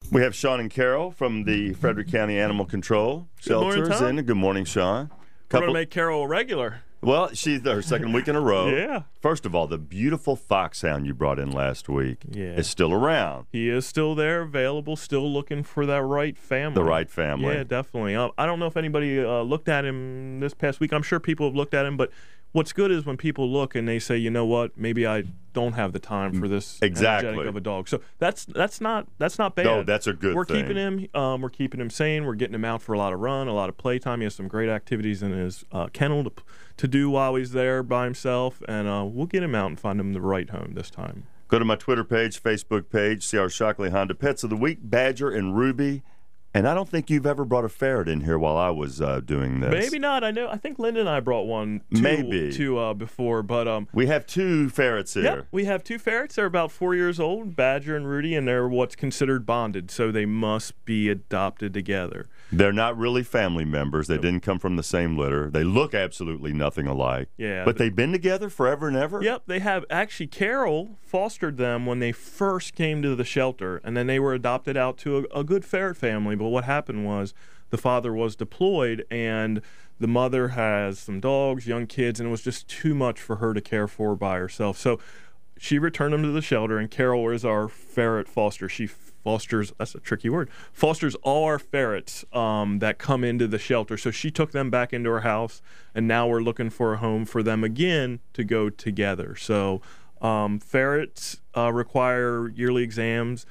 We have Sean and Carol from the Frederick County Animal Control Shelters. Good morning, Good morning, Sean. We're going to make Carol a regular. Well, she's her second week in a row. Yeah. First of all, the beautiful foxhound you brought in last week is still around. He is still there, available, still looking for that right family. The right family. Yeah, definitely. I don't know if anybody looked at him this past week. I'm sure people have looked at him, but what's good is when people look and they say, you know what, maybe I don't have the time for this energetic of a dog. So that's not bad. No, that's a good We're thing. We're keeping him sane. We're getting him out for a lot of run, a lot of playtime. He has some great activities in his kennel to do while he's there by himself, and we'll get him out and find him the right home this time. Go to my Twitter page, Facebook page, see our Shockley Honda Pets of the Week, Badger and Ruby. And I don't think you've ever brought a ferret in here while I was doing this. Maybe not. I think Linda and I brought one before, but we have two ferrets here. Yep, we have two ferrets. They're about 4 years old, Badger and Rudy, and they're what's considered bonded, so they must be adopted together. They're not really family members. They didn't come from the same litter. They look absolutely nothing alike. Yeah, but they've been together forever and ever? Yep, they have. Actually, Carol fostered them when they first came to the shelter, and then they were adopted out to a good ferret family. But what happened was the father was deployed, and the mother has some dogs, young kids, and it was just too much for her to care for by herself. So she returned them to the shelter, and Carol is our ferret foster. She fosters, that's a tricky word, fosters all our ferrets that come into the shelter. So she took them back into her house, and now we're looking for a home for them again to go together. So ferrets require yearly exams.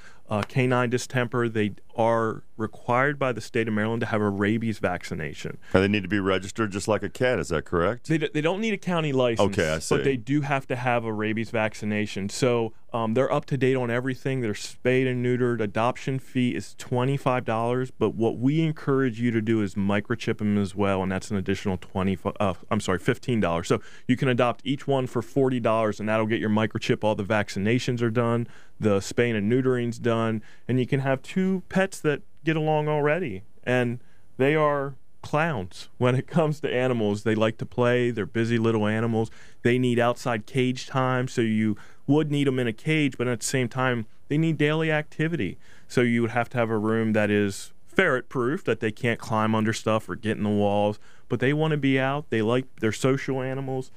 Canine distemper, they are required by the state of Maryland to have a rabies vaccination. And they need to be registered just like a cat, is that correct? They don't need a county license, okay, I see. But they do have to have a rabies vaccination. So they're up to date on everything. They're spayed and neutered. Adoption fee is $25, but what we encourage you to do is microchip them as well, and that's an additional $15. So you can adopt each one for $40, and that'll get your microchip. All the vaccinations are done, the spaying and neutering's done, and you can have two pets that get along already. And they are clowns when it comes to animals. They like to play. They're busy little animals. They need outside cage time, so you would need them in a cage, but at the same time, they need daily activity. So you would have to have a room that is ferret-proof, that they can't climb under stuff or get in the walls, but they want to be out. They're social animals.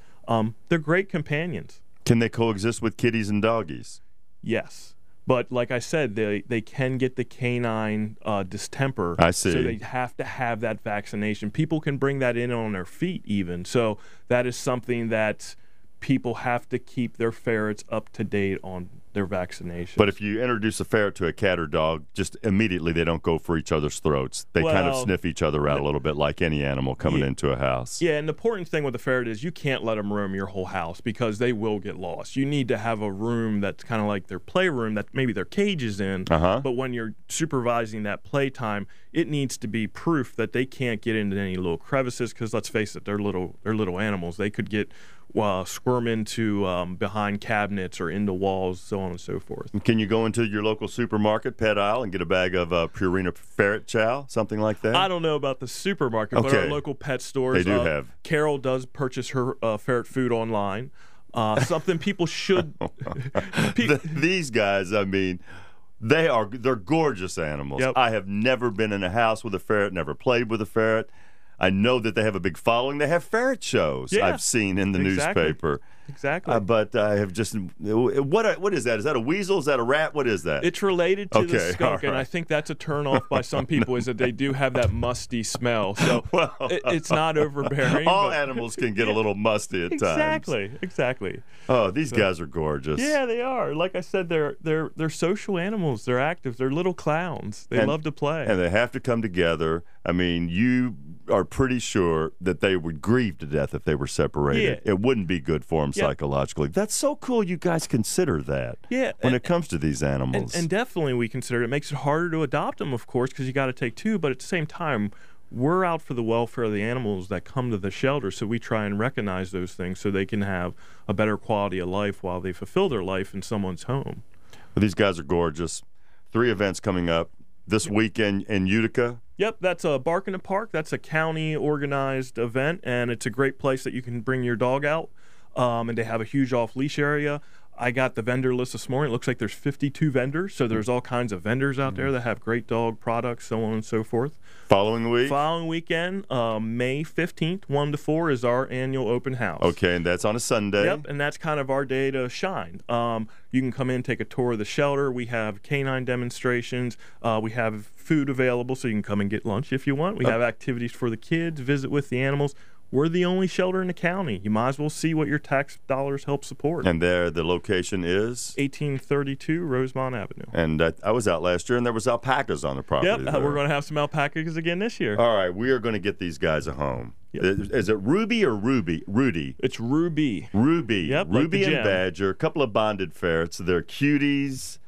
They're great companions. Can they coexist with kitties and doggies? Yes. But like I said, they can get the canine distemper. I see. So they have to have that vaccination. People can bring that in on their feet even. So that is something that people have to keep their ferrets up to date on their vaccination. But if you introduce a ferret to a cat or dog, just immediately they don't go for each other's throats. They kind of sniff each other out a little bit like any animal coming into a house. Yeah, and the important thing with the ferret is you can't let them roam your whole house because they will get lost. You need to have a room that's kind of like their playroom that maybe their cage is in, but when you're supervising that playtime, it needs to be proof that they can't get into any little crevices because let's face it, they're little animals. They could get squirm into behind cabinets or into walls, so on and so forth. Can you go into your local supermarket, pet aisle, and get a bag of Purina ferret chow, something like that? I don't know about the supermarket, but our local pet stores, they do have. Carol does purchase her ferret food online. Something people should. These guys, I mean, they're gorgeous animals. Yep. I have never been in a house with a ferret, never played with a ferret. I know that they have a big following. They have ferret shows I've seen in the newspaper. Exactly. But I have just what is that? Is that a weasel? Is that a rat? What is that? It's related to the skunk, right. and I think that's a turnoff by some people is that they do have that musty smell. So it's not overbearing. All animals can get a little musty at times. Exactly. Oh, these guys are gorgeous. Yeah, they are. Like I said, they're social animals. They're active. They're little clowns. They love to play. And they have to come together. I mean, you are pretty sure that they would grieve to death if they were separated. Yeah. It wouldn't be good for them psychologically. That's so cool you guys consider that when it comes to these animals. And definitely we consider it. It makes it harder to adopt them, of course, because you got to take two. But at the same time, we're out for the welfare of the animals that come to the shelter, so we try and recognize those things so they can have a better quality of life while they fulfill their life in someone's home. Well, these guys are gorgeous. 3 events coming up this weekend in Utica. Yep, that's a Bark in the Park. That's a county-organized event, and it's a great place that you can bring your dog out. And they have a huge off-leash area. I got the vendor list this morning. It looks like there's 52 vendors, so there's all kinds of vendors out there that have great dog products, so on and so forth. Following week? Following weekend, May 15th, 1 to 4 is our annual open house. Okay, and that's on a Sunday. Yep, and that's kind of our day to shine. You can come in, take a tour of the shelter. We have canine demonstrations. We have food available, so you can come and get lunch if you want. We have activities for the kids, visit with the animals. We're the only shelter in the county. You might as well see what your tax dollars help support. And there, the location is? 1832 Rosemont Avenue. And I was out last year, and there was alpacas on the property. Yep, we're going to have some alpacas again this year. All right, we are going to get these guys a home. Yep. Is it Ruby or Rudy? It's Ruby. Ruby. Yep, Ruby like and Badger, a couple of bonded ferrets. They're cuties.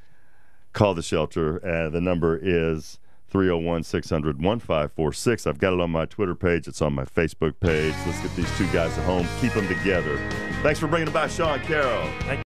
Call the shelter. The number is 301-600-1546. I've got it on my Twitter page. It's on my Facebook page. Let's get these two guys at home. Keep them together. Thanks for bringing it by, Sean Carroll. Thank you.